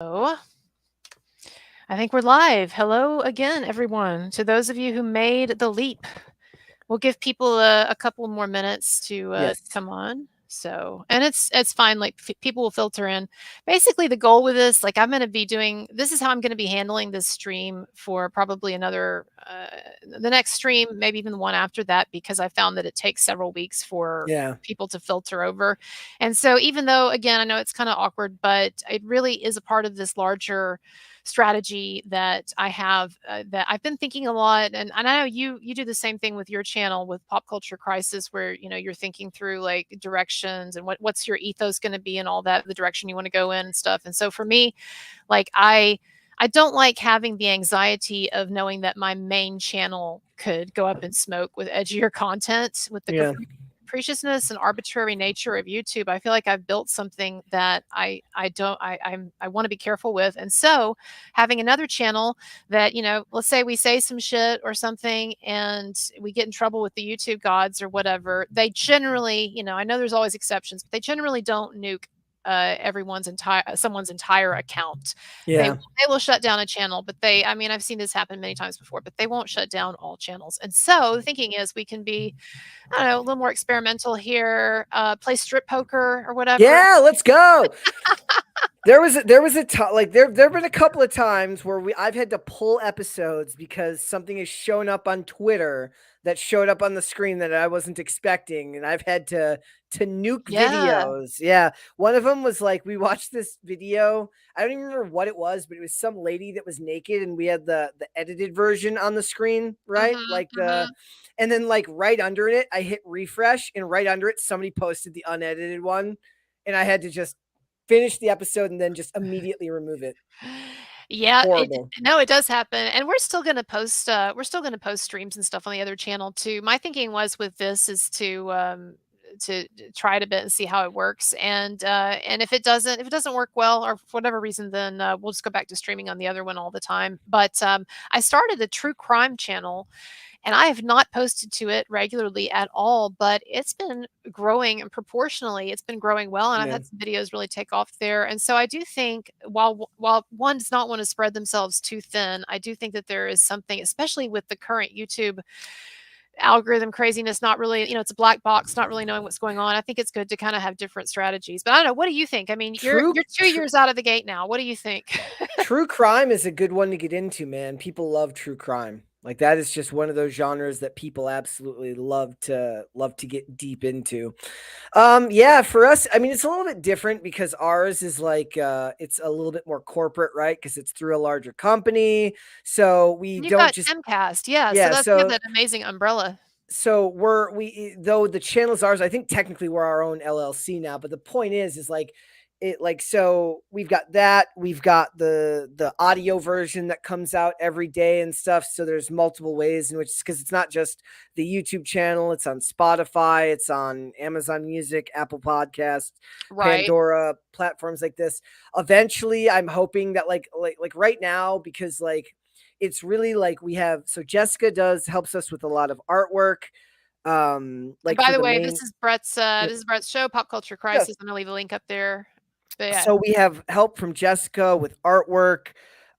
Oh, I think we're live. Hello again, everyone. To those of you who made the leap, we'll give people a couple more minutes to Yes. come on. So, and it's fine. Like people will filter in. Basically, the goal with this, like I'm going to be doing. This is how I'm going to be handling this stream for probably another, the next stream, maybe even the one after that, because I found that it takes several weeks for Yeah. people to filter over. And so, even though again, I know it's kind of awkward, but it really is a part of this larger strategy that I have, that I've been thinking a lot, and I know you do the same thing with your channel with Pop Culture Crisis, where you're thinking through like directions and what's your ethos going to be and all that, the direction you want to go in and stuff. And so for me, like I don't like having the anxiety of knowing that my main channel could go up in smoke with edgier content with the Yeah. capriciousness and arbitrary nature of YouTube. I feel like I've built something that I don't I want to be careful with. And so having another channel that, let's say we say some shit or something and we get in trouble with the YouTube gods or whatever, they generally, I know there's always exceptions, but they generally don't nuke someone's entire account. They Yeah. they will shut down a channel, but I mean, I've seen this happen many times before, but they won't shut down all channels. And so the thinking is we can be, I don't know, a little more experimental here, play strip poker or whatever. Yeah, let's go. There was a time, like there've been a couple of times where I've had to pull episodes because something has shown up on Twitter that showed up on the screen that I wasn't expecting, and I've had to nuke Yeah. videos. Yeah, one of them was like we watched this video. I don't even remember what it was, but it was some lady that was naked, and we had the edited version on the screen, right? Mhm, Like mhm. and then like right under it, I hit refresh, and right under it, somebody posted the unedited one, and I had to just finish the episode and then just immediately remove it. Yeah, Horrible. no, it does happen, and we're still gonna post streams and stuff on the other channel too. My thinking was with this is to try it a bit and see how it works, and if it doesn't work well or for whatever reason, then we'll just go back to streaming on the other one all the time. But I started a true crime channel, and I have not posted to it regularly at all, but it's been growing, and proportionally it's been growing well, and I've Yeah. had some videos really take off there. And so I do think while one does not want to spread themselves too thin, I do think that there is something, especially with the current YouTube algorithm craziness, not really, it's a black box, not really knowing what's going on. I think it's good to kind of have different strategies. But I don't know, what do you think? I mean, you're True you're 2 true years out of the gate now. What do you think? true crime is a good one to get into, man. People love true crime. Like that is just one of those genres that people absolutely love to get deep into. Yeah, for us, I mean it's a little bit different because ours is like it's a little bit more corporate, right? Because it's through a larger company. So we And you've don't got just Timcast, yeah, so yeah, that's you have so that amazing umbrella. though the channel's ours, I think technically we're our own LLC now, but the point is like it like so we've got that, we've got the audio version that comes out every day and stuff. So there's multiple ways in which because it's not just the YouTube channel, it's on Spotify, it's on Amazon Music, Apple Podcasts, Right. Pandora, platforms like this. Eventually, I'm hoping that like right now, because like it's really like we have so Jessica does helps us with a lot of artwork. And Like by for the the way, main this is Brett's show, Pop Culture yes. Crisis. I'm gonna leave a link up there. But yeah. So we have help from Jessica with artwork.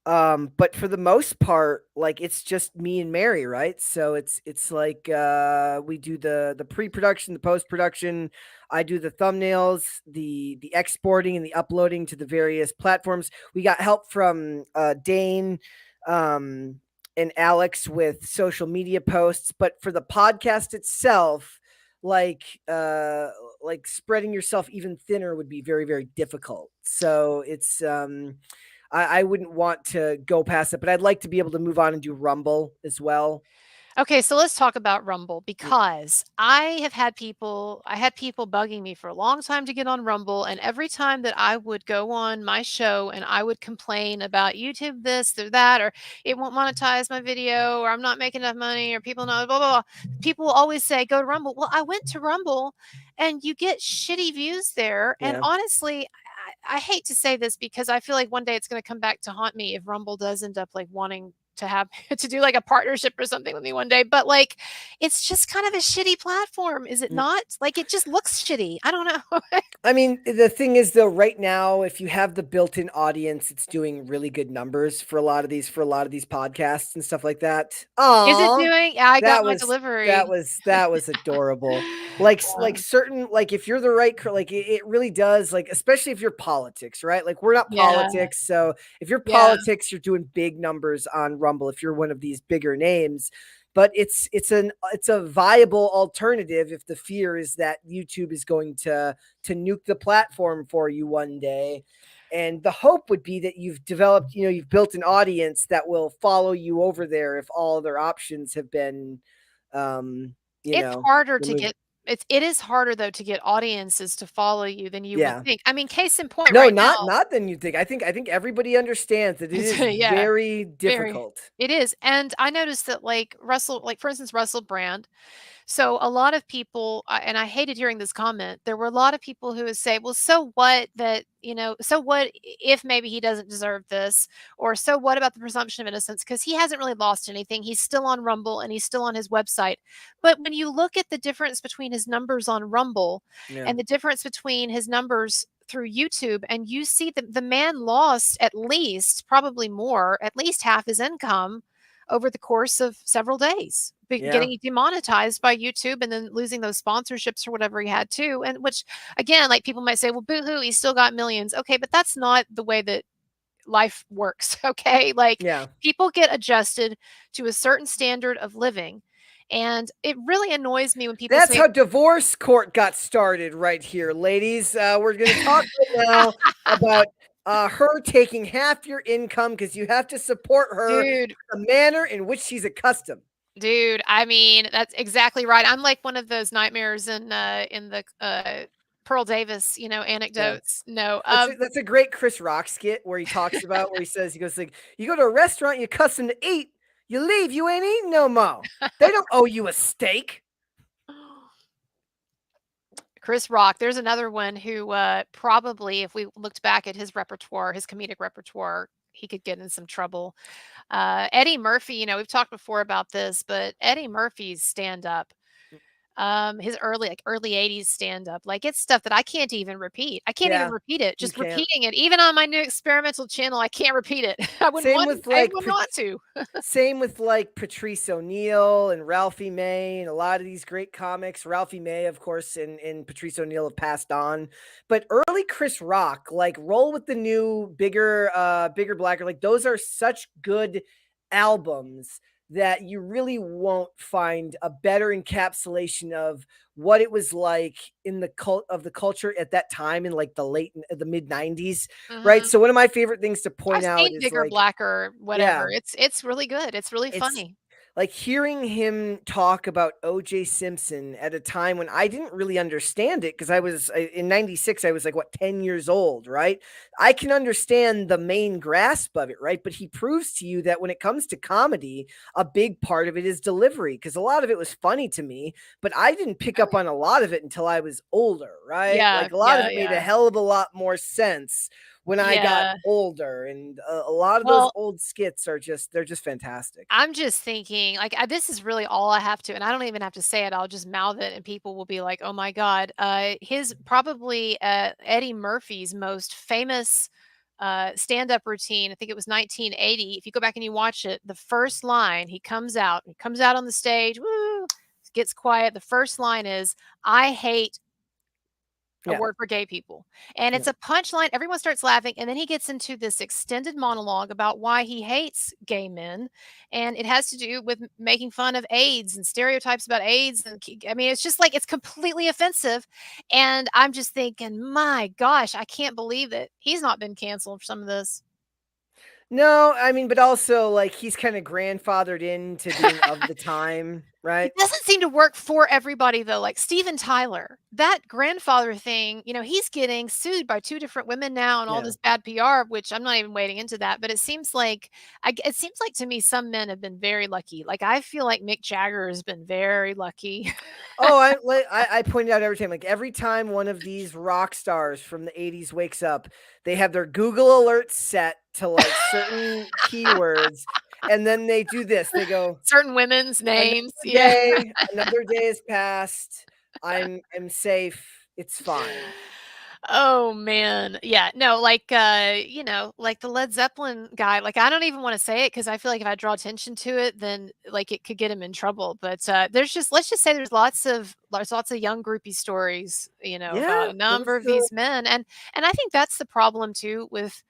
But for the most part, like it's just me and Mary, right? So it's like we do the pre-production, the post-production. I do the thumbnails, the exporting and the uploading to the various platforms. We got help from Dane um and Alex with social media posts, but for the podcast itself, like like spreading yourself even thinner would be very very difficult. So it's I wouldn't want to go past it, but I'd like to be able to move on and do Rumble as well. Okay, so let's talk about Rumble Y- because I had people bugging me for a long time to get on Rumble, and every time that I would go on my show and I would complain about YouTube this or that, or it won't monetize my video, or I'm not making enough money, or people know blah blah blah, people will always say go to Rumble. Well, I went to Rumble, and you get shitty views there, and Yeah. honestly, I hate to say this because I feel like one day it's going to come back to haunt me if Rumble does end up like wanting to have to do like a partnership or something with me one day, but like it's just kind of a shitty platform, is it not? Like it just looks shitty. I don't know. I mean, the thing is though, right now, if you have the built-in audience, it's doing really good numbers for a lot of these podcasts and stuff like that. Is it Aw, doing? Yeah, I got that my was that delivery. was that was adorable. Like certain, like if you're the right, like it really does, like especially if you're politics, right? Like we're not Yeah, politics, so if you're yeah. politics, you're doing big numbers on Rumble. If you're one of these bigger names, but it's a viable alternative if the fear is that YouTube is going to nuke the platform for you one day. And the hope would be that you've developed, you've built an audience that will follow you over there if all other options have been, um, you It's know, harder to removed. get it is harder though to get audiences to follow you than you would Yeah. think. I mean, case in point No, right not now. not than you think. I think everybody understands that it It's is yeah, very very. difficult. It is, and I noticed that, like, Russell like, for instance, Russell Brand. So a lot of people, and I hated hearing this comment. There were a lot of people who would say, "Well, so what that, so what if maybe he doesn't deserve this, or so what about the presumption of innocence? Because he hasn't really lost anything. He's still on Rumble and he's still on his website." But when you look at the difference between his numbers on Rumble Yeah. and the difference between his numbers through YouTube, and you see that the man lost at least, probably more, at least half his income over the course of several days, Yeah. getting demonetized by YouTube and then losing those sponsorships or whatever he had too. And which, again, like people might say, well, boohoo, he's still got millions. Okay, but that's not the way that life works. Okay, like Yeah. people get adjusted to a certain standard of living. And it really annoys me when people That's say, how divorce court got started right here, ladies. We're going to talk right now about her taking half your income because you have to support her dude, the manner in which she's accustomed. dude, I mean, that's exactly right. I'm like one of those nightmares in the Pearl Davis, Yeah. anecdotes. No, That's a great Chris Rock skit where he talks about where he says, he goes like, you go to a restaurant, you custom to eat, you leave, you ain't eating no more. They don't owe you a steak. Chris Rock. There's another one who probably, if we looked back at his repertoire, his comedic repertoire, he could get in some trouble. Eddie Murphy, we've talked before about this, but Eddie Murphy's stand up, his early 80s stand up, like it's stuff that I can't even repeat. I can't even Yeah, repeat it. you Just can't. repeating it, even on my new experimental channel, I can't repeat it. Same with I like wouldn't want to. Same with like Patrice O'Neill and Ralphie May and a lot of these great comics. Ralphie May, of course, and Patrice O'Neill have passed on. But early Chris Rock, like Roll with the New, bigger, blacker, like those are such good albums that you really won't find a better encapsulation of what it was like in the culture at that time in like the mid 90s, right? Mhm. So one of my favorite things to I've point out seen is Bigger, like, Blacker, yeah, whatever. It's really good. It's really it's funny. like hearing him talk about OJ Simpson at a time when I didn't really understand it because in 96, I was like, what, 10 years old, right? I can understand the main grasp of it, right? But he proves to you that when it comes to comedy, a big part of it is delivery because a lot of it was funny to me, but I didn't pick up on a lot of it until I was older, right? Yeah, Like a lot of yeah, it made a yeah. hell of a lot more sense when I got Yeah. older, and a lot of those Well, old skits they're just fantastic. I'm just thinking, like, this is really all I have to, and I don't even have to say it. I'll just mouth it, and people will be like, "Oh my god." His probably Eddie Murphy's most famous stand-up routine. I think it was 1980. If you go back and you watch it, the first line he comes out on the stage, woo, gets quiet. The first line is, "I hate a Yeah. word for gay people." And Yeah. it's a punchline, everyone starts laughing, and then he gets into this extended monologue about why he hates gay men, and it has to do with making fun of AIDS and stereotypes about AIDS, and I mean, it's just like it's completely offensive, and I'm just thinking, "My gosh, I can't believe that he's not been canceled for some of this." No, I mean, but also like he's kind of grandfathered into being of the time, It right? doesn't seem to work for everybody though, like Steven Tyler, that grandfather thing, he's getting sued by 2 different women now and all Yeah. this bad PR, which I'm not even wading into that, but it seems like to me some men have been very lucky. Like, I feel like Mick Jagger has been very lucky. Oh, I pointed out every time one of these rock stars from the 80s wakes up, they have their Google alerts set to like certain keywords. And then they do this. They go, Certain women's names. another Yeah. day, another day has passed. I'm safe. It's fine. Oh man. Yeah. No, like like the Led Zeppelin guy, like I don't even want to say it because I feel like if I draw attention to it, then like it could get him in trouble. But there's just let's just say there's lots of young groupie stories, about Yeah, a there number was of these men. And I think that's the problem too with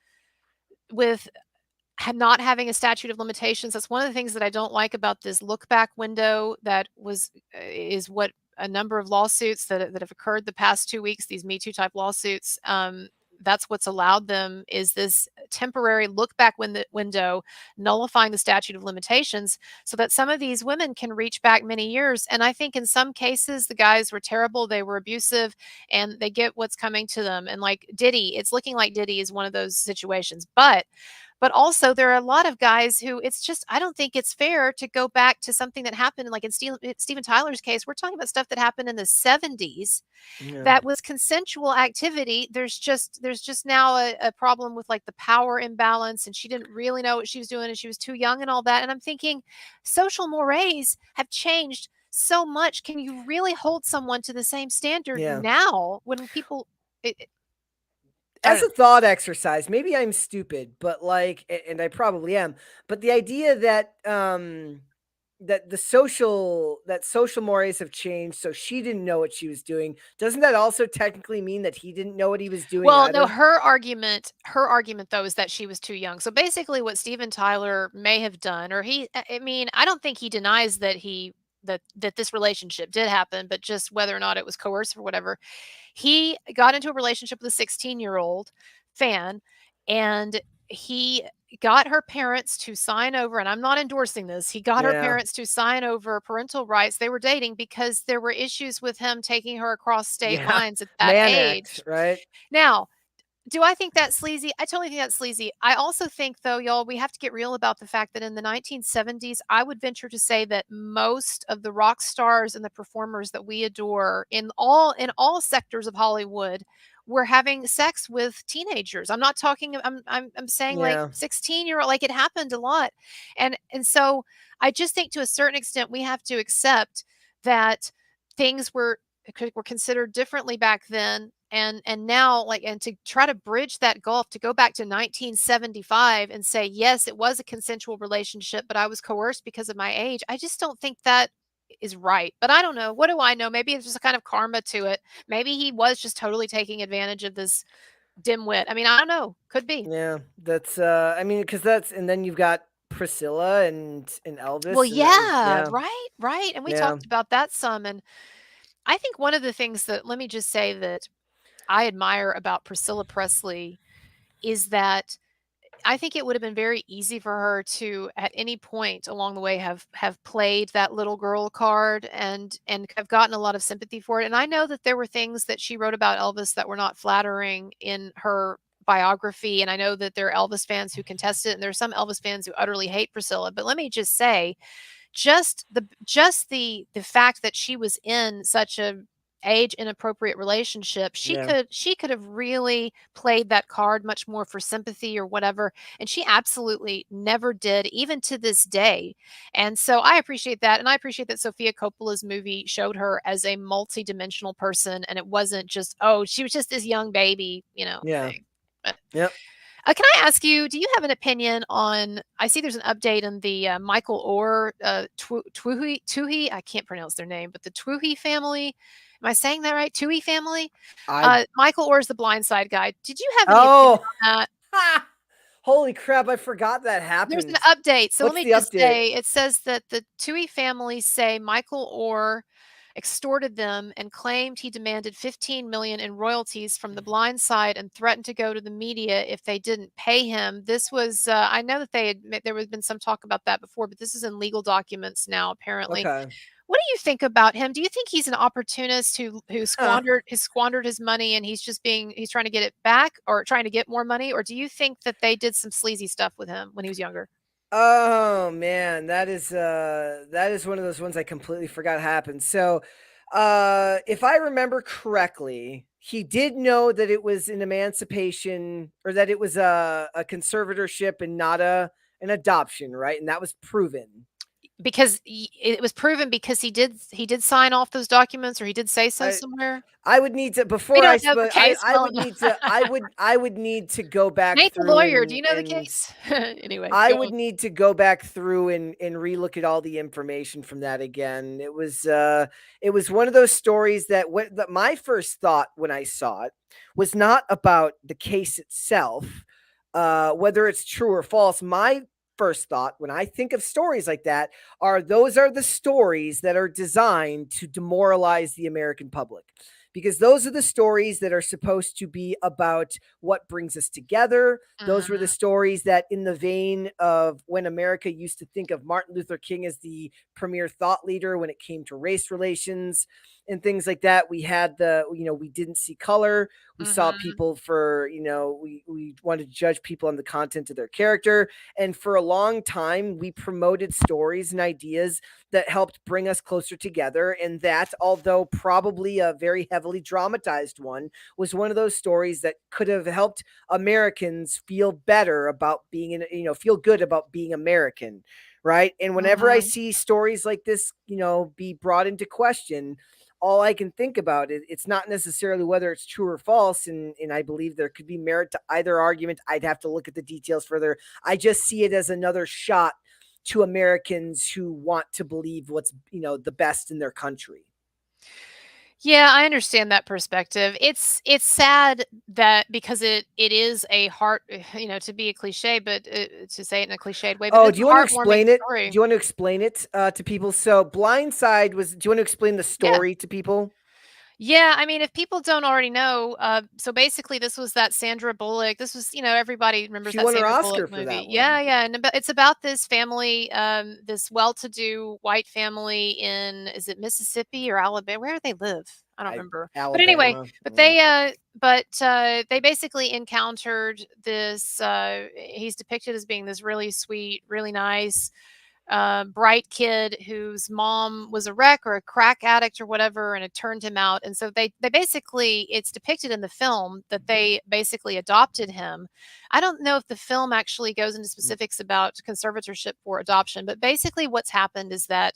not having a statute of limitations. That's one of the things that I don't like about this look back window that is what a number of lawsuits that have occurred the past 2 weeks, these Me Too type lawsuits. That's what's allowed them is this temporary look back window, nullifying the statute of limitations, so that some of these women can reach back many years. And I think in some cases the guys were terrible, they were abusive, and they get what's coming to them. And like Diddy, it's looking like Diddy is one of those situations. But also, there are a lot of guys who it's just I don't think it's fair to go back to something that happened, like in Steven Tyler's case, we're talking about stuff that happened in the 70s yeah, that was consensual activity. There's just now a problem with, like, the power imbalance, and she didn't really know what she was doing, and she was too young and all that, and I'm thinking, social mores have changed so much. Can you really hold someone to the same standard yeah. now when people I As don't a know. thought exercise, maybe I'm stupid, but like, and I probably am, but the idea that that social mores have changed, so she didn't know what she was doing. Doesn't that also technically mean that he didn't know what he was doing Well, no, either? her argument though is that she was too young. So basically what Steven Tyler may have done, or I mean, I don't think he denies that this relationship did happen, but just whether or not it was coercive or whatever. He got into a relationship with a 16-year-old fan, and he got her parents to sign over, and I'm not endorsing this. He got her Yeah, parents to sign over parental rights. They were dating because there were issues with him taking her across state yeah, lines at that man act, age. right? Now, do I think that's sleazy? I totally think that's sleazy. I also think, though, y'all, we have to get real about the fact that in the 1970s, I would venture to say that most of the rock stars and the performers that we adore in all sectors of Hollywood were having sex with teenagers. I'm not talking. I'm saying like Yeah, 16-year-old. Like it happened a lot, and so I just think to a certain extent we have to accept that things were considered differently back then, and now, like, and to try to bridge that gulf, to go back to 1975 and say yes, it was a consensual relationship, but I was coerced because of my age. I just don't think that is right. But I don't know, what do I know? Maybe it's just a kind of karma to it. Maybe he was just totally taking advantage of this dimwit. I mean, I don't know, could be. yeah. That's I mean, because that's and then you've got Priscilla and Well, Elvis, and then yeah, yeah, right, right, and we yeah, talked about that some. And I think one of the things that, let me just say, that I admire about Priscilla Presley is that I think it would have been very easy for her to, at any point along the way, have played that little girl card and have gotten a lot of sympathy for it. And I know that there were things that she wrote about Elvis that were not flattering in her biography, and I know that there are Elvis fans who contest it, and there are some Elvis fans who utterly hate Priscilla. But let me just say, just the fact that she was in such a age inappropriate relationship, she yeah, could she could have really played that card much more for sympathy or whatever, and she absolutely never did, even to this day. And so I appreciate that, and I appreciate that Sofia Coppola's movie showed her as a multidimensional person, and it wasn't just, oh, she was just this young baby, yeah, thing. But yep. can I ask you, do you have an opinion on, I see there's an update on the, Michael Orr, Toohey, I can't pronounce their name, but the Toohey family. Am I saying that right? Toohey family? I Michael Orr is the Blind Side guy. Did you have any opinion oh, on that? ha! Holy crap! I forgot that There's an happened. update. So let What's me the just update? say, it says that the Toohey family say Michael Orr extorted them and claimed he demanded 15 million in royalties from the Blind Side and threatened to go to the media if they didn't pay him. This was, I know that there has been some talk about that before, but this is in legal documents now, apparently. Okay. What do you think about him? Do you think he's an opportunist who squandered his money, and he's trying to get it back, or trying to get more money, or do you think that they did some sleazy stuff with him when he was younger? Oh man, that is one of those ones I completely forgot happened. So, if I remember correctly, he did know that it was an emancipation or that it was a conservatorship and not a an adoption, right? And that was proven. Because it was proven because he did sign off those documents, or he did say so I somewhere. I would need to We before I don't know the spoke. case I well would enough. need to. I would need to go back Nate's a through lawyer. Do you know the and case? Anyway, I go would on. need to go back through and relook at all the information from that again. It was one of those stories that my first thought when I saw it was not about the case itself, whether it's true or false. My first thought when I think of stories like that are those are the stories that are designed to demoralize the American public. Because those are the stories that are supposed to be about what brings us together. Those were the Mhm. stories that, in the vein of when America used to think of Martin Luther King as the premier thought leader when it came to race relations and things like that. We had we didn't see color. We saw Mhm. people for, we wanted to judge people on the content of their character. And for a long time, we promoted stories and ideas that helped bring us closer together. And that, although probably a very heavily dramatized one, was one of those stories that could have helped Americans feel better about being feel good about being American, right? And whenever I Mhm. see stories like this, be brought into question, all I can think about it's not necessarily whether it's true or false, and I believe there could be merit to either argument. I'd have to look at the details further. I just see it as another shot to Americans who want to believe what's the best in their country. Yeah, I understand that perspective. It's sad that because it is a heart to be a cliche, but to say it in a cliched way, but Oh, it's do you a want to heartwarming explain it? story. Do you want to explain it to people? So, Blindside was. Do you want to explain the Yeah. story to people? Yeah, I mean, if people don't already know, so basically this was that Sandra Bullock. This was, everybody remembers She that won her Sandra Bullock Oscar for movie. that Yeah, one. yeah, and it's about this family, this well-to-do white family in, is it Mississippi or Alabama? Where do they live? I don't remember. But anyway, Alabama. but they basically encountered this. He's depicted as being this really sweet, really nice, bright kid whose mom was a wreck or a crack addict or whatever, and it turned him out. And so they basically, it's depicted in the film that they basically adopted him. I don't know if the film actually goes into specifics about conservatorship for adoption, but basically what's happened is that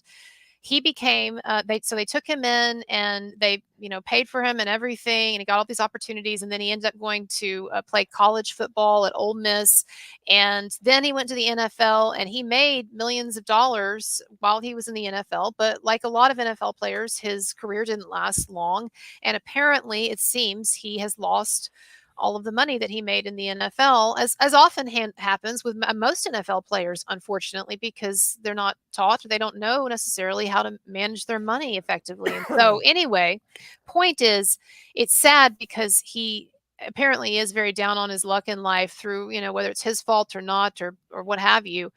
he became they took him in, and they paid for him and everything, and he got all these opportunities, and then he ended up going to play college football at Ole Miss, and then he went to the NFL, and he made millions of dollars while he was in the NFL. But like a lot of NFL players, his career didn't last long, and apparently it seems he has lost all of the money that he made in the NFL, as often happens with most NFL players, unfortunately, because they're not taught, or they don't know necessarily how to manage their money effectively. And so, anyway, point is, it's sad because he apparently is very down on his luck in life through, whether it's his fault or not, or what have you.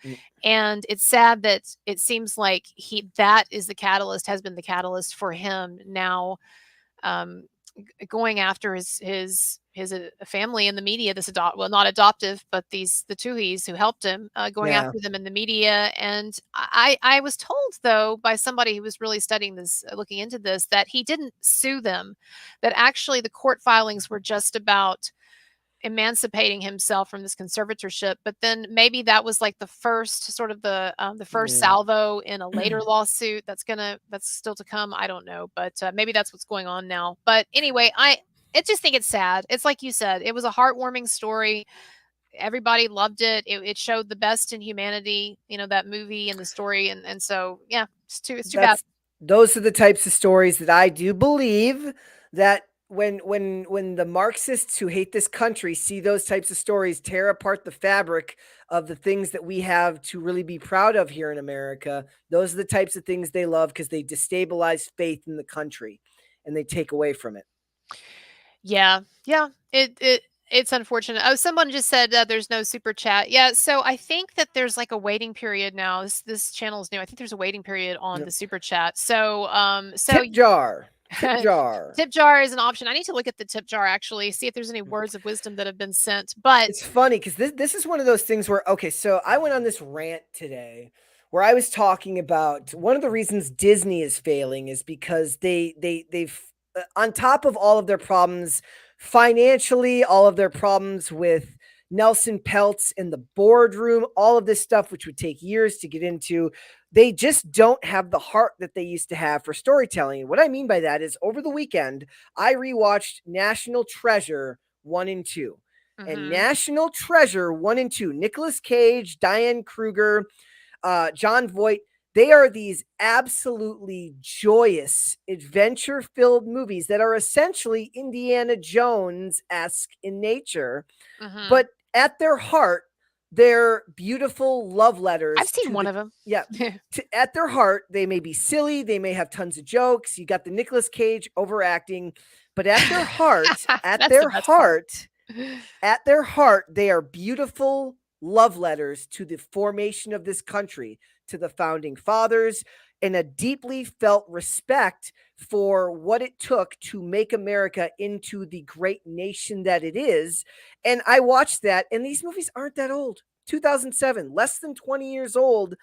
And it's sad that it seems like that is the catalyst, has been the catalyst for him now, um, going after his family in the media. This not adoptive, but the Tuohys who helped him, going Yeah. after them in the media. And I was told, though, by somebody who was really studying this, looking into this, that he didn't sue them, that actually the court filings were just about emancipating himself from this conservatorship. But then maybe that was like the first sort of the first Yeah. salvo in a later lawsuit that's still to come. I don't know, but maybe that's what's going on now. But anyway, I just think it's sad. It's like you said, it was a heartwarming story. Everybody loved it. It showed the best in humanity, that movie and the story, and so yeah, it's too bad. That's those are the types of stories that I do believe that when the Marxists who hate this country see those types of stories tear apart the fabric of the things that we have to really be proud of here in America, those are the types of things they love because they destabilize faith in the country and they take away from it. Yeah, yeah. It's unfortunate. Oh, someone just said there's no super chat. Yeah, so I think that there's like a waiting period now. This channel is new. I think there's a waiting period on Yep. the super chat. So Tip jar. Tip jar. tip jar is an option. I need to look at the tip jar, actually, see if there's any words of wisdom that have been sent. But It's funny because this is one of those things where, okay, so I went on this rant today where I was talking about one of the reasons Disney is failing is because they've on top of all of their problems financially, all of their problems with Nelson Peltz in the boardroom, all of this stuff, which would take years to get into. They just don't have the heart that they used to have for storytelling. And what I mean by that is over the weekend, I rewatched National Treasure 1 and 2. And Mhm. National Treasure 1 and 2, Nicolas Cage, Diane Kruger, John Voight, they are these absolutely joyous, adventure filled movies that are essentially Indiana Jones esque in nature, Mhm. but at their heart, they're beautiful love I've letters seen to one the, of them. yeah. At their heart, they may be silly, they may have tons of jokes. You got the Nicolas Cage overacting, but That's the best part. at their heart, they are beautiful love letters to the formation of this country, to the founding fathers, and a deeply felt respect for what it took to make America into the great nation that it is. And I watched that, and these movies aren't that old. 2007, less than 20 years old.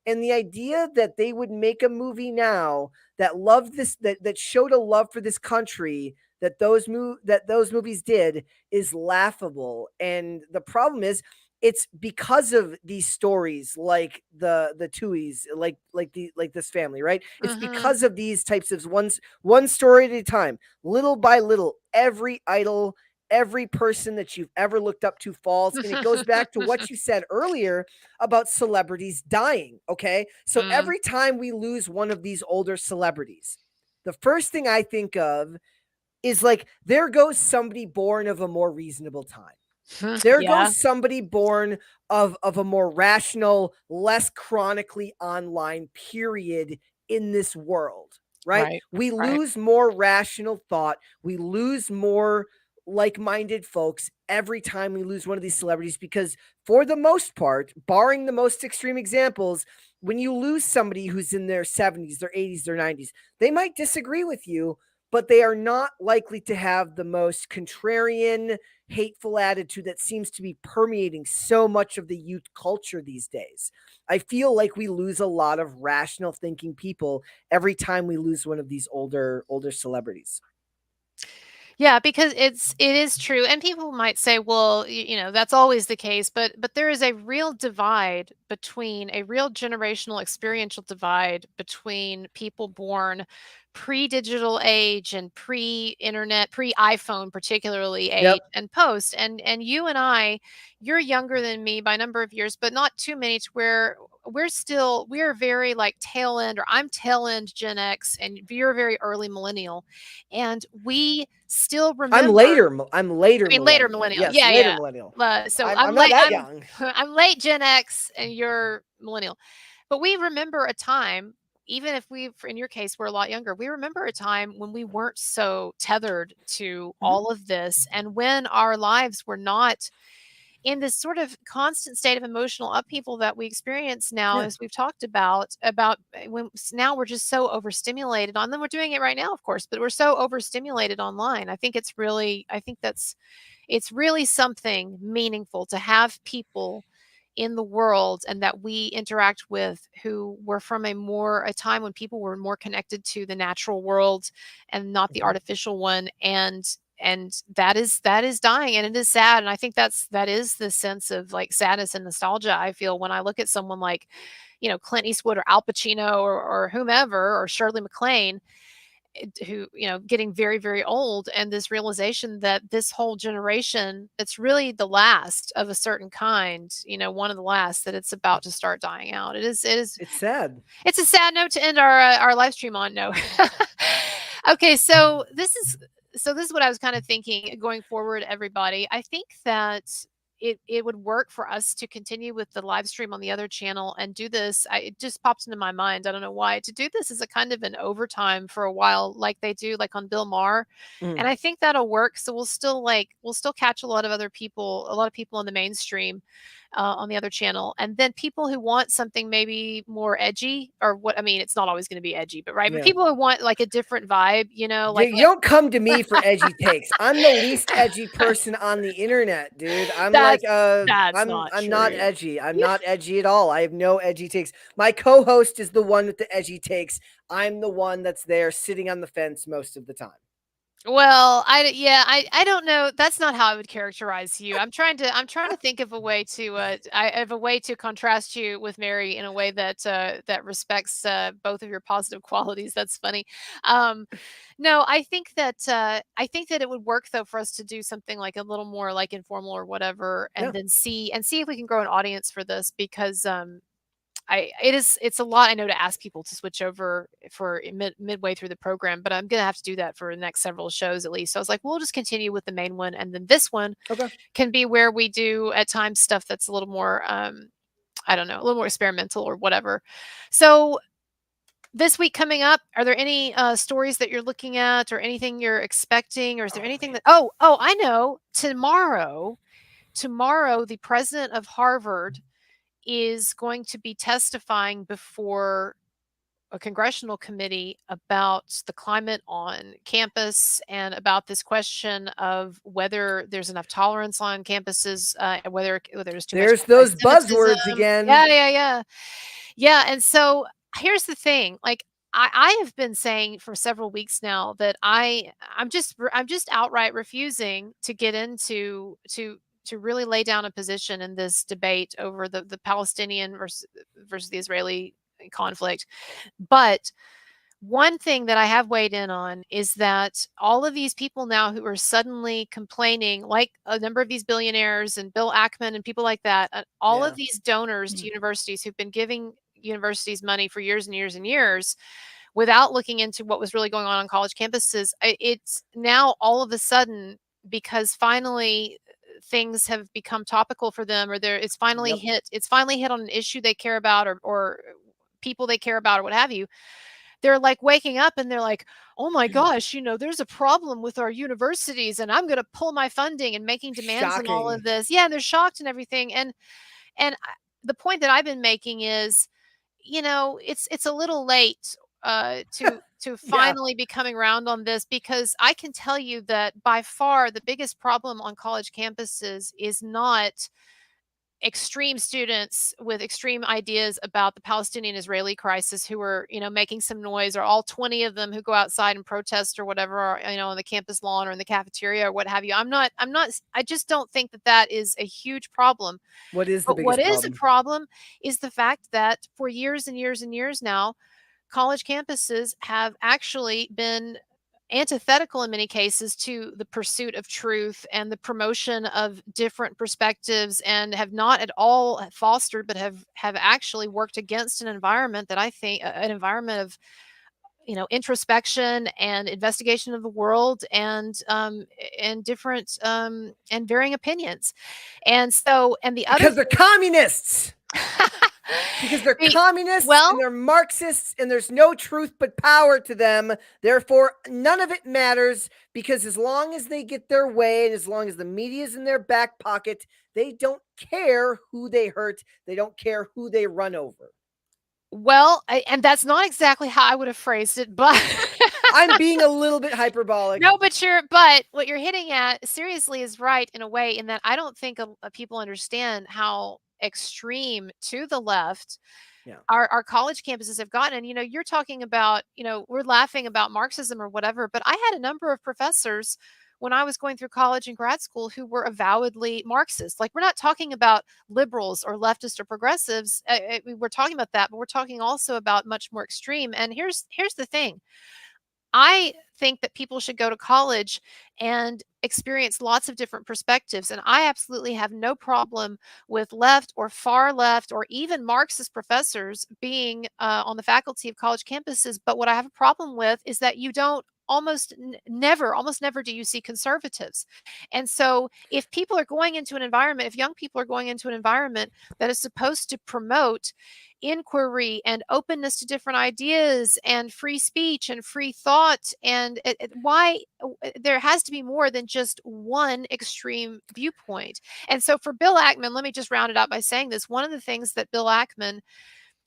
And the idea that they would make a movie now that loved this, that showed a love for this country that those movies did is laughable. And the problem is it's because of these stories like the Tuohys, like this family, right? It's Mhm. because of these types of one story at a time, little by little, every idol, every person that you've ever looked up to falls. And it goes back to what you said earlier about celebrities dying. Okay. So Mm. every time we lose one of these older celebrities, the first thing I think of is like, there goes somebody born of a more reasonable time. There Yeah. goes somebody born of a more rational, less chronically online period in this world, right? Right. We Right. lose more rational thought. We lose more like-minded folks every time we lose one of these celebrities because for the most part, barring the most extreme examples, when you lose somebody who's in their 70s, their 80s, their 90s, they might disagree with you, but they are not likely to have the most contrarian, hateful attitude that seems to be permeating so much of the youth culture these days. I feel like we lose a lot of rational thinking people every time we lose one of these older celebrities. Yeah, because it is true, and people might say, "Well, that's always the case," but there is a real divide between a real generational experiential divide between people born pre-digital age and pre-internet, pre-iPhone particularly Yep. age and post. And you and I, you're younger than me by a number of years, but not too many to where we're very like tail end, or I'm tail end Gen X and you're very early millennial. And we still remember. I'm later I mean, later millennial. millennial. Yes, Yeah, later yeah. millennial. So I'm I'm not late. that I'm young. I'm late Gen X, and you're millennial. But we remember a time, even if in your case, we're a lot younger. We remember a time when we weren't so tethered to Mhm. all of this, and when our lives were not in this sort of constant state of emotional upheaval that we experience now, Yeah. as we've talked about now we're just so overstimulated on them. We're doing it right now, of course, but we're so overstimulated online. I think that's it's really something meaningful to have people in the world and that we interact with who were from a time when people were more connected to the natural world and not the Mhm. artificial one. And that is dying, and it is sad. And I think that is the sense of like sadness and nostalgia I feel when I look at someone like, Clint Eastwood or Al Pacino or whomever, or Shirley MacLaine, who, getting very, very old, and this realization that this whole generation, it's really the last of a certain kind, one of the last, that it's about to start dying out. It's sad. It's a sad note to end our live stream on. No. Okay, so this is what I was kind of thinking going forward, everybody. I think that it would work for us to continue with the live stream on the other channel and do this. It just popped into my mind. I don't know why, to do this as a kind of an overtime for a while, like they do, like on Bill Maher. And Mhm. I think that'll work. So we'll still catch a lot of people in the mainstream on the other channel. And then people who want something maybe more edgy, or what I mean, it's not always going to be edgy, but right. But Yeah. people who want like a different vibe, You don't come to me for edgy takes. I'm the least edgy person on the internet, dude. that's that's not I'm not true. edgy. I'm not edgy at all. I have no edgy takes. My co-host is the one with the edgy takes. I'm the one that's there sitting on the fence most of the time. Well, I don't know. That's not how I would characterize you. I'm trying to think of a way to I of a way to contrast you with Mary in a way that that respects both of your positive qualities. That's funny. Um, no, I think that it would work though for us to do something like a little more like informal or whatever, Yeah. and then see if we can grow an audience for this because it's a lot I know to ask people to switch over for midway through the program, but I'm gonna have to do that for the next several shows at least. So I was like, we'll just continue with the main one, and then this one Okay. can be where we do at times stuff that's a little more, I don't know, a little more experimental or whatever. So this week coming up, are there any stories that you're looking at, or anything you're expecting, or is there Oh anything man. that? I know. Tomorrow, the president of Harvard is going to be testifying before a congressional committee about the climate on campus and about this question of whether there's enough tolerance on campuses, whether there's too much There's those anti-Semitism. buzzwords again. Yeah, yeah, yeah, yeah. And so here's the thing: like I have been saying for several weeks now that I'm just outright refusing to get into to really lay down a position in this debate over the Palestinian versus the Israeli conflict. But one thing that I have weighed in on is that all of these people now who are suddenly complaining, like a number of these billionaires and Bill Ackman and people like that, all of Yeah. these donors to universities who've been giving universities money for years and years and years without looking into what was really going on college campuses, it's now all of a sudden because finally things have become topical for them, or Yep. it's finally hit on an issue they care about, or people they care about or what have you. They're like waking up and they're like, "Oh my gosh, there's a problem with our universities and I'm going to pull my funding and making demands and all Shocking. of this." Yeah, and they're shocked and everything. The point that I've been making is, it's a little late to Yeah. finally be coming around on this, because I can tell you that by far the biggest problem on college campuses is not extreme students with extreme ideas about the Palestinian Israeli crisis who are, making some noise, or all 20 of them who go outside and protest or whatever, or, on the campus lawn or in the cafeteria or what have you. I just don't think that that is a huge problem. What is the But what biggest is a problem? problem is the fact that for years and years and years now, college campuses have actually been antithetical in many cases to the pursuit of truth and the promotion of different perspectives, and have not at all fostered but have actually worked against an environment that I think an environment of introspection and investigation of the world, and different and varying opinions. And the other Because they're communists. Because they're the communists well and they're Marxists and there's no truth but power to them. Therefore, none of it matters because as long as they get their way and as long as the media's in their back pocket, they don't care who they hurt. They don't care who they run over. and that's not exactly how I would have phrased it, but I'm being a little bit hyperbolic. no, but what you're hitting at seriously is right in a way, in that I don't think people understand how extreme to the left Yeah. our college campuses have gotten. And you're talking about, we're laughing about Marxism or whatever, but I had a number of professors when I was going through college and grad school who were avowedly Marxist. Like, we're not talking about liberals or leftists or progressives. We're talking about that, but we're talking also about much more extreme. And here's the thing: I think that people should go to college and experience lots of different perspectives. And I absolutely have no problem with left or far left or even Marxist professors being on the faculty of college campuses. But what I have a problem with is that you don't almost never do you see conservatives. And so if people are going into an environment, if young people are going into an environment that is supposed to promote inquiry and openness to different ideas and free speech and free thought, and why there has to be more than just one extreme viewpoint. And so for Bill Ackman, let me just round it out by saying this: one of the things that Bill Ackman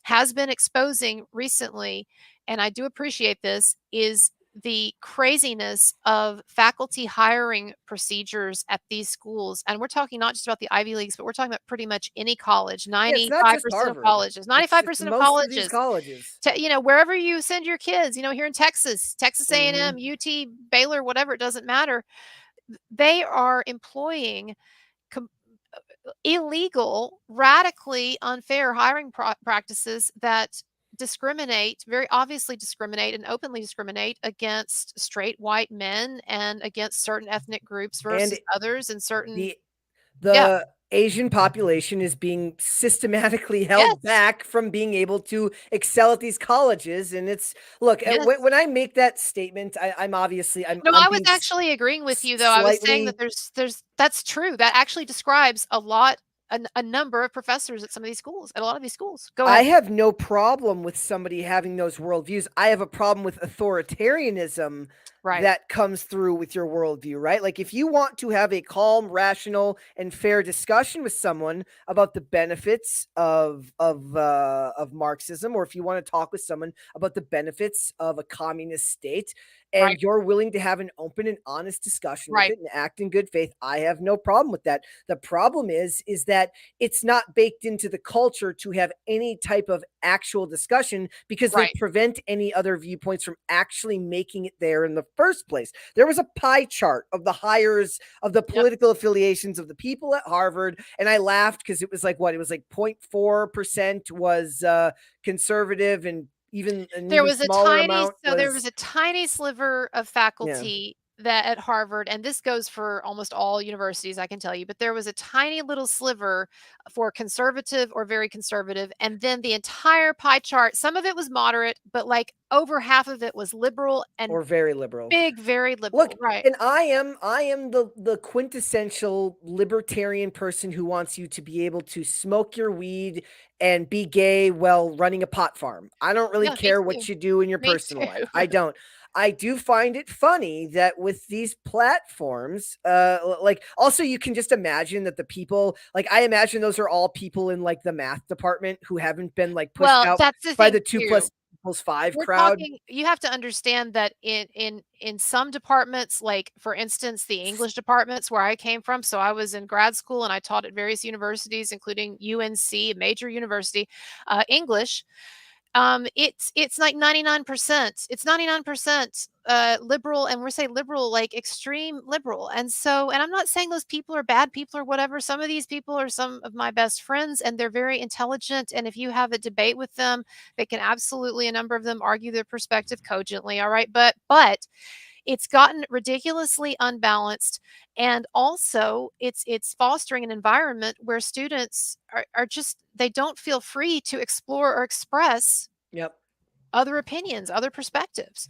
has been exposing recently, and I do appreciate this, is the craziness of faculty hiring procedures at these schools, and we're talking not just about the Ivy Leagues, but we're talking about pretty much any college, Yeah, it's not just 95% of Harvard. colleges, It's 95% of most of these colleges, colleges. wherever you send your kids, here in Texas, Texas Mhm. A&M, UT, Baylor, whatever, it doesn't matter. They are employing com illegal, radically unfair hiring practices that discriminate, very obviously discriminate and openly discriminate against straight white men and against certain ethnic groups And versus others and certain. the Yeah. the Asian population is being systematically held Yes. back from being able to excel at these colleges, and it's look, Yes. when I make that statement, I'm obviously No, I'm I was being actually agreeing with you, though. I was saying that slightly. there's that's true. That actually describes a number of professors at some of these schools, at a lot of these schools. Go I ahead. have no problem with somebody having those worldviews. I have a problem with authoritarianism Right. that comes through with your worldview, right? Like if you want to have a calm, rational, and fair discussion with someone about the benefits of Marxism, or if you want to talk with someone about the benefits of a communist state, Right. and you're willing to have an open and honest discussion with Right. it and act in good faith, I have no problem with that. The problem is that it's not baked into the culture to have any type of actual discussion because they Right. prevent any other viewpoints from actually making it there in the first place. There was a pie chart of the hires of the Yep. political affiliations of the people at Harvard, and I laughed because it was like what? It was like 0.4% was conservative, and even an There even was a smaller tiny amount so there was was. a tiny sliver of Yeah, faculty that at Harvard, and this goes for almost all universities, I can tell you, but there was a tiny little sliver for conservative or very conservative, and then the entire pie chart, some of it was moderate, but, like, over half of it was liberal and or very liberal. big, very Look, liberal, right. and I am the quintessential libertarian person who wants you to be able to smoke your weed and be gay while running a pot farm. I don't really Yeah, me care what too. you do in your Me personal life. too. I don't. I do find it funny that with these platforms, like also you can just imagine that the people, like I imagine those are all people in like the math department who haven't been like pushed Well, out that's the by thing the two too. plus equals five We're crowd. talking you have to understand that in some departments, like, for instance, the English departments where I came from, so I was in grad school and I taught at various universities, including UNC, a major university, English. It's like 99%. It's 99% liberal, and we're saying liberal, like extreme liberal. And I'm not saying those people are bad people or whatever. Some of these people are some of my best friends, and they're very intelligent. And if you have a debate with them, they can absolutely, a number of them, argue their perspective cogently. All right, but it's gotten ridiculously unbalanced, and also it's fostering an environment where students are just, they don't feel free to explore or express Yep. other opinions, other perspectives.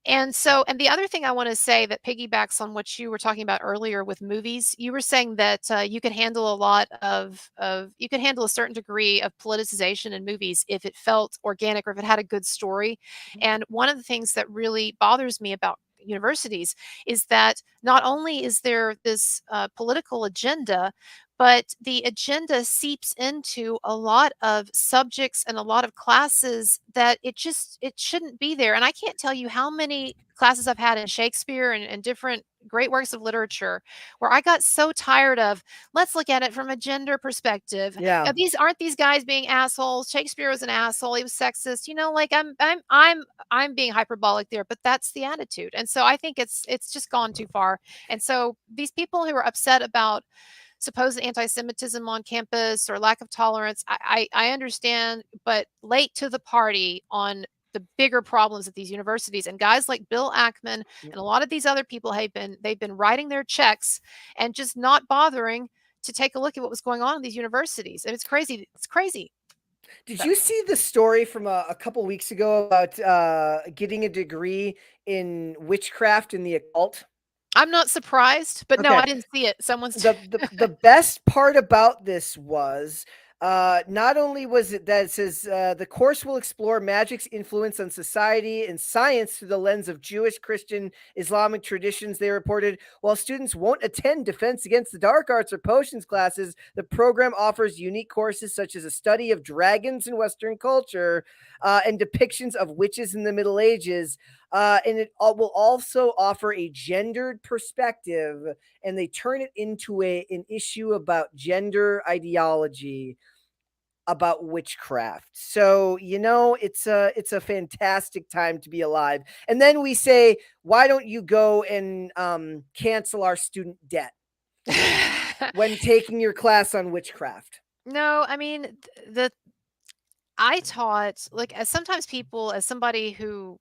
And the other thing I want to say that piggybacks on what you were talking about earlier with movies, you were saying that you could handle a lot of you could handle a certain degree of politicization in movies if it felt organic or if it had a good story. And one of the things that really bothers me about universities is that not only is there this political agenda, but the agenda seeps into a lot of subjects and a lot of classes that it shouldn't be there. And I can't tell you how many classes I've had in Shakespeare and different great works of literature where I got so tired of, let's look at it from a gender perspective. Yeah. These aren't these guys being assholes. Shakespeare was an asshole. He was sexist. Like I'm being hyperbolic there, but that's the attitude. And so I think it's just gone too far. And so these people who are upset about supposed anti-Semitism on campus or lack of tolerance, I understand, but late to the party on the bigger problems at these universities. And guys like Bill Ackman and a lot of these other people they've been writing their checks and just not bothering to take a look at what was going on in these universities. And it's crazy. It's crazy. Did So you see the story from a couple weeks ago about getting a degree in witchcraft in the occult? I'm not surprised, but no, Okay. I didn't see it. Someone's The best part about this was not only was it that it says the course will explore magic's influence on society and science through the lens of Jewish, Christian, Islamic traditions. They reported while students won't attend Defense Against the Dark Arts or Potions classes, the program offers unique courses such as a study of dragons in Western culture and depictions of witches in the Middle Ages. and it will also offer a gendered perspective, and they turn it into an issue about gender ideology about witchcraft. So, it's a fantastic time to be alive. And then we say, why don't you go and cancel our student debt when taking your class on witchcraft? No, I mean, the I taught like, as sometimes people as somebody who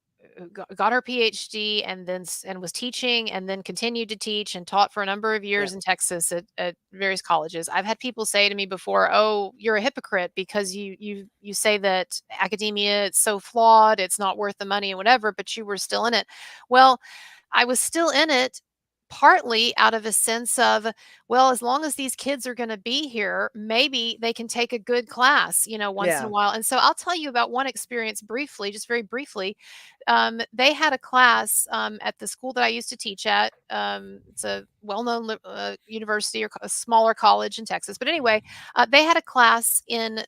got her PhD and then and was teaching and then continued to teach and taught for a number of Yeah. years in Texas at various colleges. I've had people say to me before, "Oh, you're a hypocrite because you say that academia is so flawed, it's not worth the money and whatever, but you were still in it." Well, I was still in it partly out of a sense of, well, as long as these kids are going to be here, maybe they can take a good class, once in a Yeah. while. And so I'll tell you about one experience briefly, just very briefly. They had a class at the school that I used to teach at. It's a well-known university or a smaller college in Texas. But anyway, they had a class in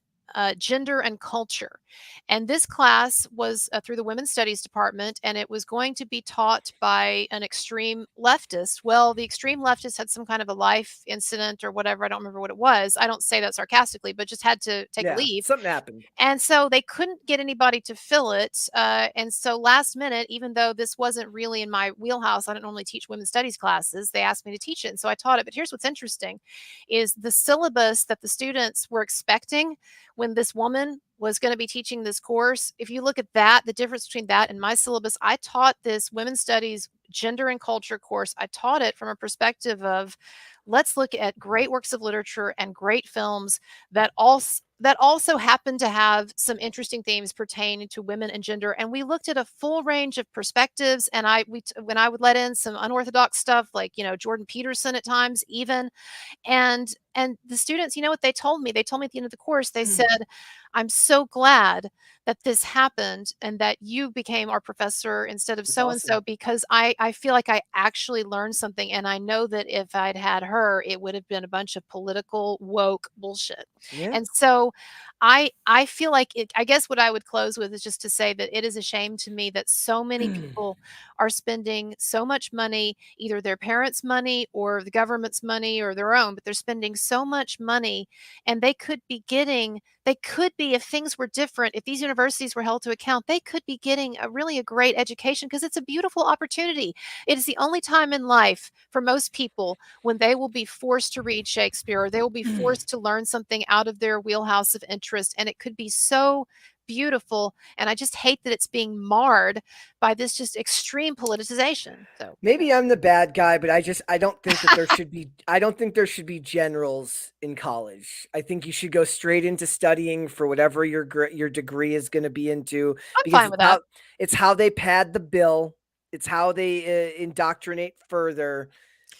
gender and culture. And this class was through the Women's Studies Department, and it was going to be taught by an extreme leftist. Well, the extreme leftist had some kind of a life incident or whatever. I don't remember what it was. I don't say that sarcastically, but just had to take a Yeah. leave. Something happened. And so they couldn't get anybody to fill it. And so last minute, even though this wasn't really in my wheelhouse, I don't normally teach women's studies classes, they asked me to teach it. And so I taught it. But here's what's interesting is the syllabus that the students were expecting when this woman was going to be teaching this course. If you look at that, the difference between that and my syllabus, I taught this women's studies gender and culture course. I taught it from a perspective of let's look at great works of literature and great films that also happen to have some interesting themes pertaining to women and gender. And we looked at a full range of perspectives. And when I would let in some unorthodox stuff, like Jordan Peterson at times, even, and the students, you know what they told me? They told me at the end of the course, they said, "I'm so glad that this happened and that you became our professor instead of That's so and awesome. so because I feel like I actually learned something, and I know that if I'd had her, it would have been a bunch of political woke bullshit." Yeah. And so I feel like I guess what I would close with is just to say that it is a shame to me that so many people are spending so much money, either their parents' money or the government's money or their own, but they're spending so much money, and if things were different, if these universities were held to account, they could be getting a great education because it's a beautiful opportunity. It is the only time in life for most people when they will be forced to read Shakespeare or they will be forced to learn something out of their wheelhouse of interest. And it could be so beautiful. And I just hate that it's being marred by this just extreme politicization. So, Maybe I'm the bad guy, but I don't think that there should be generals in college. I think you should go straight into studying for whatever your degree is going to be into, I'm because fine with that. it's how they pad the bill. It's how they indoctrinate further.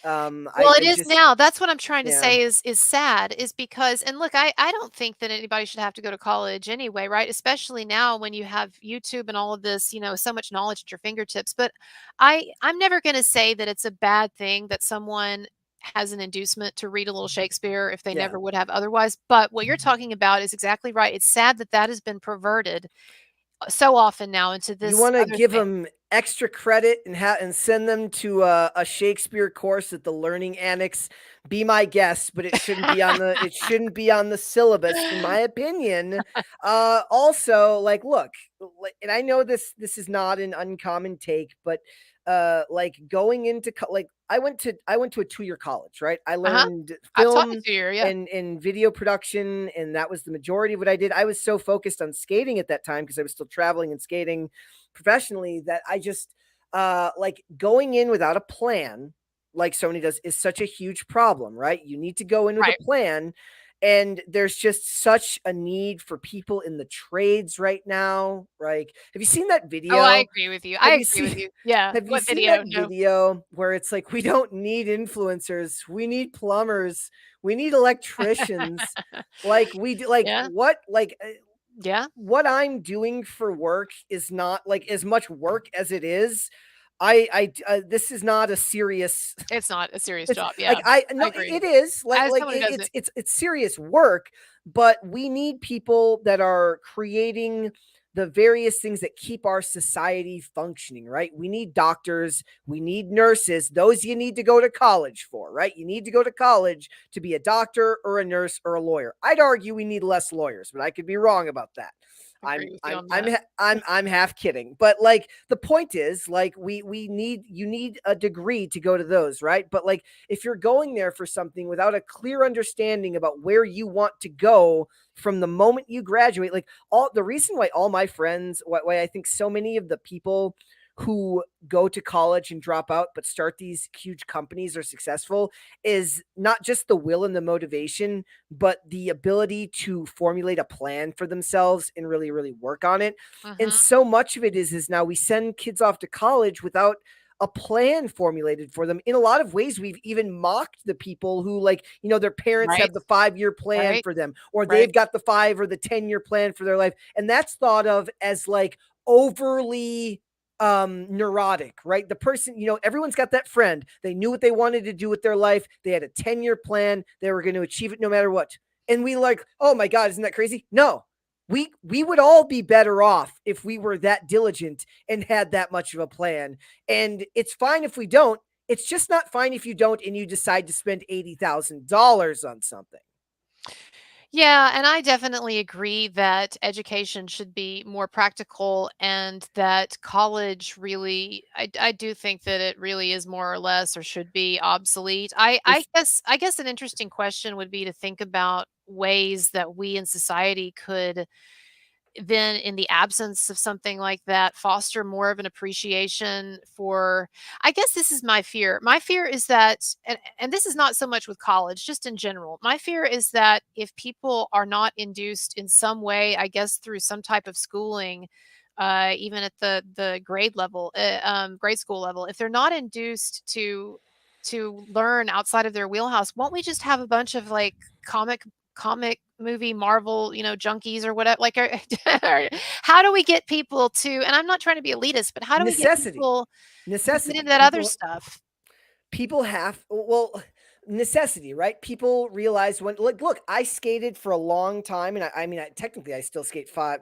Well, it I is just now. That's what I'm trying to Yeah. say is sad is because and look, I don't think that anybody should have to go to college anyway, right? Especially now when you have YouTube and all of this, so much knowledge at your fingertips. But I'm never going to say that it's a bad thing that someone has an inducement to read a little Shakespeare if they Yeah. never would have otherwise. But what you're talking about is exactly right. It's sad that that has been perverted so often now into You this want to other give thing. them extra credit and send them to a Shakespeare course at the Learning Annex. Be my guest, but it shouldn't be on the syllabus, in my opinion. Also, like, look, and I know this is not an uncommon take, but like going into like I went to a 2-year college, right? I Uh-huh. learned I've taught it film to you, yeah. and video production, and that was the majority of what I did. I was so focused on skating at that time because I was still traveling and skating professionally that I just like going in without a plan, like so many does, is such a huge problem, right? You need to go in with a Right. plan. And there's just such a need for people in the trades right now. Like, have you seen that Oh, I video? agree with you. Have I you agree with seen you. Yeah. have you What seen that video? No. video where it's like, we don't need influencers, we need plumbers, we need electricians. Like, we do, like, Yeah. what, like, Yeah. what I'm doing for work is not like as much work as it is. This is not a serious. It's not a serious It's job. like, Yeah. I I no, agree. it is As like someone who does it. it's serious work, but we need people that are creating the various things that keep our society functioning, right? We need doctors, we need nurses. Those you need to go to college for, right? You need to go to college to be a doctor or a nurse or a lawyer. I'd argue we need less lawyers, but I could be wrong about that. Agree with you I'm on I'm that. I'm half kidding, but like the point is, like we need you need a degree to go to those, right? But like if you're going there for something without a clear understanding about where you want to go from the moment you graduate, like all the reason why all my friends, why I think so many of the people who go to college and drop out but start these huge companies are successful is not just the will and the motivation, but the ability to formulate a plan for themselves and really, really work on it. And Mhm. so much of it is now we send kids off to college without a plan formulated for them. In a lot of ways, we've even mocked the people who, like, their parents Right, have the 5 year plan right, for them, or right. they've got the 5 or the 10 year plan for their life. And that's thought of as like overly neurotic, right? The person, everyone's got that friend. They knew what they wanted to do with their life. They had a 10 year plan. They were going to achieve it no matter what. And we like, oh my God, isn't that crazy? No. We would all be better off if we were that diligent and had that much of a plan. And it's fine if we don't. It's just not fine if you don't and you decide to spend $80,000 on something. Yeah, and I definitely agree that education should be more practical and that college really I do think that it really is more or less or should be obsolete. I guess an interesting question would be to think about ways that we in society could then in the absence of something like that foster more of an appreciation for. I guess this is my fear. My fear is that and this is not so much with college, just in general. My fear is that if people are not induced in some way, I guess through some type of schooling, even at the grade level, grade school level, if they're not induced to learn outside of their wheelhouse, won't we just have a bunch of like comic movie Marvel, junkies or whatever? Like, how do we get people to? And I'm not trying to be elitist, but how do we get Necessity. people to get Necessity. into that other stuff? People have, well, necessity, right? People realize when, look, I skated for a long time, and I mean, technically I still skate 5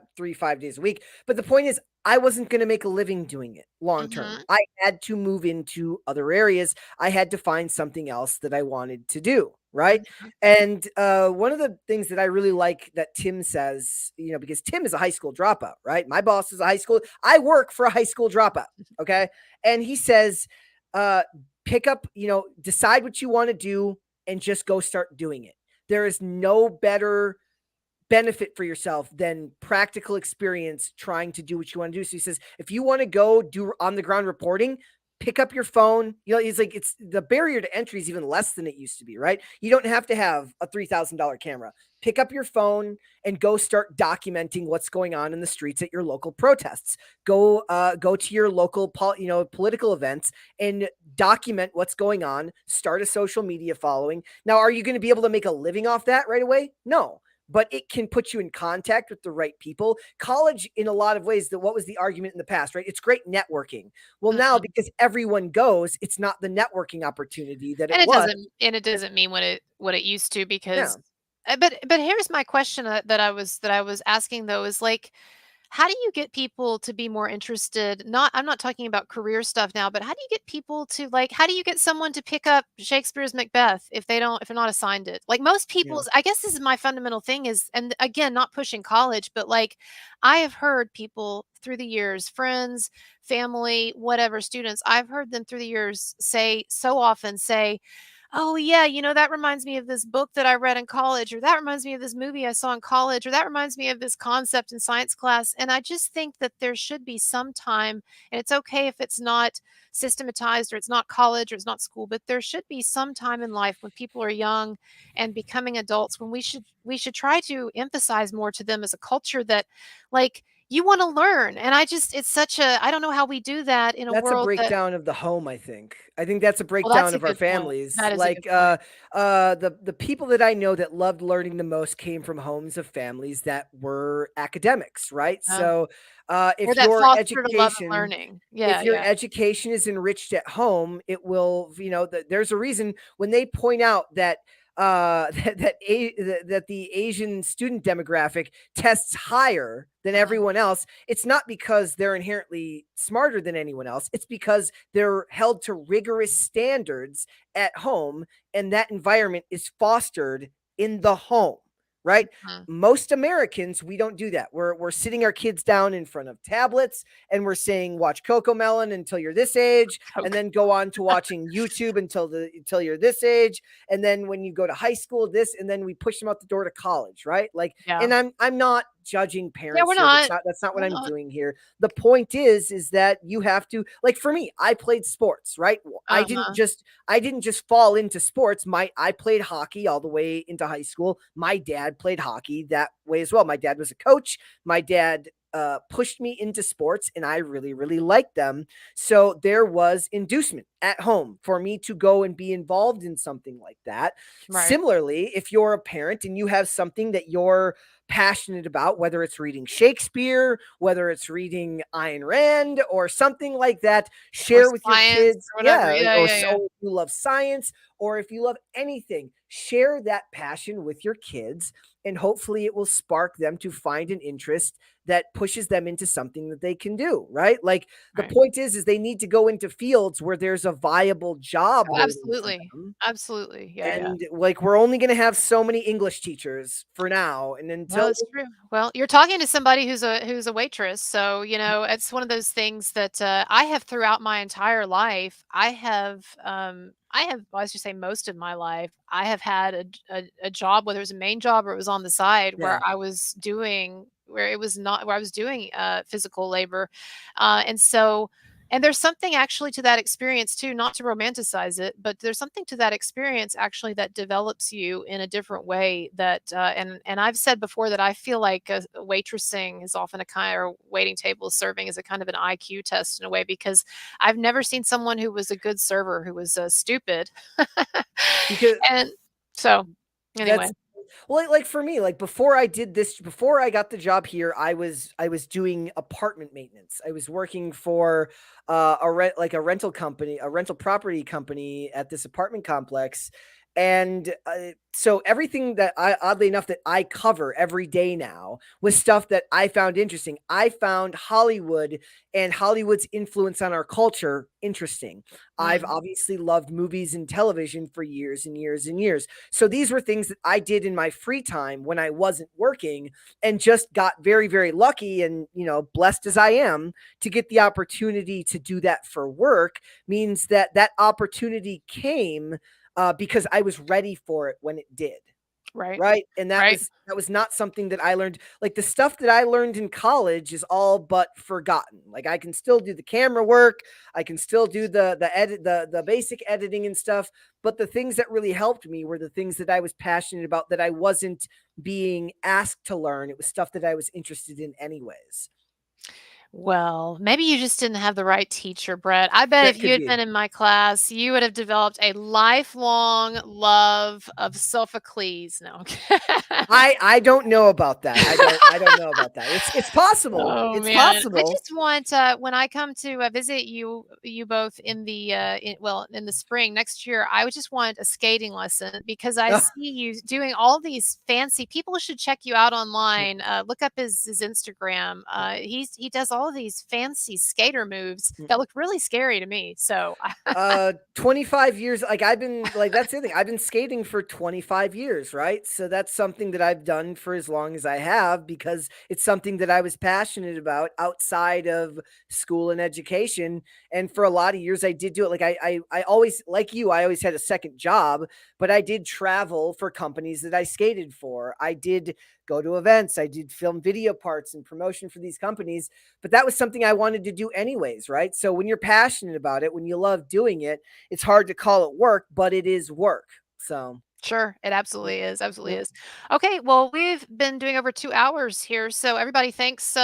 days a week, but the point is I wasn't going to make a living doing it long term. Mhm, I had to move into other areas. I had to find something else that I wanted to do, right? mhm, And one of the things that I really like that Tim says, because Tim is a high school dropout, right? My boss is a high school, I work for a high school dropout, okay? And he says, uh pick up, decide what you want to do and just go start doing it. There is no better benefit for yourself than practical experience trying to do what you want to do. So he says, if you want to go do on the ground reporting, pick up your phone. He's like, it's the barrier to entry is even less than it used to be, right? You don't have to have a $3,000 camera. Pick up your phone and go start documenting what's going on in the streets at your local protests. Go to your local political events and document what's going on. Start a social media following. Now, are you going to be able to make a living off that right away? No, but it can put you in contact with the right people. College, in a lot of ways, what was the argument in the past, right? It's great networking. Well, now mhm. because everyone goes, it's not the networking opportunity that it And it was. doesn't mean what it used to Yeah, because but here's my question, that I was asking though is like, how do you get people to be more interested? Not I'm not talking about career stuff now, but how do you get people to like how do you get someone to pick up Shakespeare's Macbeth if they're not assigned it? Like most yeah. people's I guess this is my fundamental thing is and again, not pushing college, but like I have heard people through the years, friends, family, whatever, students, I've heard them through the years say, "Oh, yeah, that reminds me of this book that I read in college," or "That reminds me of this movie I saw in college," or "That reminds me of this concept in science class." And I just think that there should be some time, and it's okay if it's not systematized or it's not college or it's not school, but there should be some time in life when people are young and becoming adults when we should try to emphasize more to them as a culture that like you want to learn. And it's such a I don't know how we do that in a That's a world that breakdown of the home, I think. I think that's a well, that's breakdown a of our good point. families. That is a good Like point. the people that I know that loved learning the most came from homes of families that were academics, right? Yeah. So Or if that your fostered a love of education learning. if Yeah, your yeah. education is enriched at home, it will, there's a reason when they point out that that the Asian student demographic tests higher than everyone else, it's not because they're inherently smarter than anyone else. It's because they're held to rigorous standards at home, and that environment is fostered in the home, right? Mhm. Most Americans, we don't do that. We're sitting our kids down in front of tablets and we're saying, watch Coco Melon until you're this age, and Okay. then go on to watching YouTube until you're this age. And then when you go to high school, this, and then we push them out the door to college, right? Like, Yeah. and I'm not judging Yeah, parents we're here. not. That's not what We're I'm not. doing here. The point is that you have to, like, for me, I played sports, right? Uh-huh. I didn't just fall into sports. I played hockey all the way into high school. My dad played hockey that way as well. My dad was a coach. My dad pushed me into sports, and I really, really liked them. So there was inducement at home for me to go and be involved in something like that. Right. Similarly, if you're a parent and you have something that you're passionate about, whether it's reading Shakespeare, whether it's reading Ayn Rand or something like that, Or share with your science kids. or whatever. Yeah. Yeah, Or yeah, yeah. so if you love science, or if you love anything, share that passion with your kids, and hopefully it will spark them to find an interest that pushes them into something that they can do, right? Like, the Right. point is they need to go into fields where there's a viable job Oh, waiting for absolutely. them. Absolutely. Yeah, yeah. And like, we're only going to have so many English teachers for now, and Well, until it's true. Well, you're talking to somebody who's a waitress, so, it's one of those things that, I have throughout my entire life. Well, I should say most of my life, I have had a job, whether it was a main job or it was on the side, yeah. where it was not where I was doing, physical labor, and so and there's something actually to that experience too, not to romanticize it, but there's something to that experience actually that develops you in a different way that and I've said before that I feel like waitressing is often a kind or waiting table serving is a kind of an IQ test in a way because I've never seen someone who was a good server who was stupid. Because And so anyway, that's well, like for me, like before I got the job here, I was doing apartment maintenance. I was working for a rental company, a rental property company at this apartment complex. And so everything that oddly enough, that I cover every day now was stuff that I found interesting. I found Hollywood and Hollywood's influence on our culture interesting. I've mm, obviously loved movies and television for years and years and years. So these were things that I did in my free time when I wasn't working, and just got very, very lucky and, blessed as I am to get the opportunity to do that for work. Means that that opportunity came because I was ready for it when it did. right, Right. And right. that was not something that I learned. Like, the stuff that I learned in college is all but forgotten. Like, I can still do the camera work. I can still do the basic editing and stuff. But the things that really helped me were the things that I was passionate about, that I wasn't being asked to learn. It was stuff that I was interested in anyways. Well, maybe you just didn't have the right teacher, Brett. I bet if That you could had be. been in my class, you would have developed a lifelong love of Sophocles. No. I don't know about that. I don't know about that. It's possible. Oh, It's man. I possible. just want, when I come to, visit you both in the spring next year, I would just want a skating lesson because I see you doing all these fancy people should check you out online, look up his Instagram. He does all of these fancy skater moves that look really scary to me, so 25 years. Like, I've been, like, that's the thing, I've been skating for 25 years, right? So that's something that I've done for as long as I have, because it's something that I was passionate about outside of school and education. And for a lot of years I did do it. Like, I always, like you, I always had a second job, but I did travel for companies that I skated for. I did go to events. I did film video parts and promotion for these companies, but that was something I wanted to do anyways, right? So when you're passionate about it, when you love doing it, it's hard to call it work, but it is work. So, sure, it mm, absolutely is, absolutely mm. is. Okay, well, we've been doing over 2 hours here, so everybody, thanks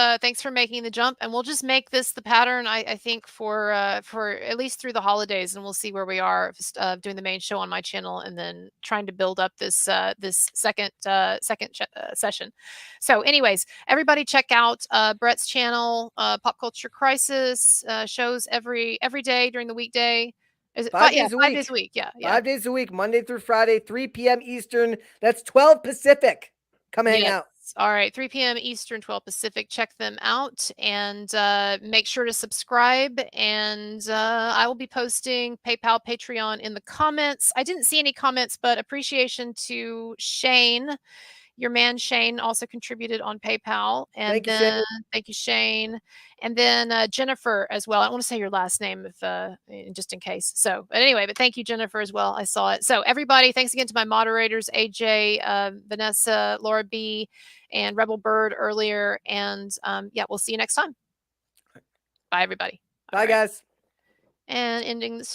for making the jump, and we'll just make this the pattern, I think, for at least through the holidays, and we'll see where we are, doing the main show on my channel and then trying to build up this session. So anyways, everybody check out, Brett's channel, Pop Culture Crisis, shows every day during the weekday. Is it 5 yeah, days a 5 days week. a week, yeah, yeah. 5 days a week, Monday through Friday, 3 p.m. Eastern. That's 12 Pacific. Come hang Yes. out. Alright, 3 PM Eastern, 12 Pacific. Check them out, and, make sure to subscribe, and, I will be posting PayPal, Patreon in the comments. I didn't see any comments, but appreciation to Shane. Your man Shane also contributed on PayPal, and Thank you, Shane. then thank you, Shane, and then, Jennifer as well. I don't wanna say your last name if, just in case. So, but anyway, but thank you, Jennifer, as well. I saw it. So, everybody, thanks again to my moderators, AJ, Vanessa, Laura B, and Rebel Bird earlier, and, yeah, we'll see you next time. Bye, everybody. Bye, Alright. guys. And ending the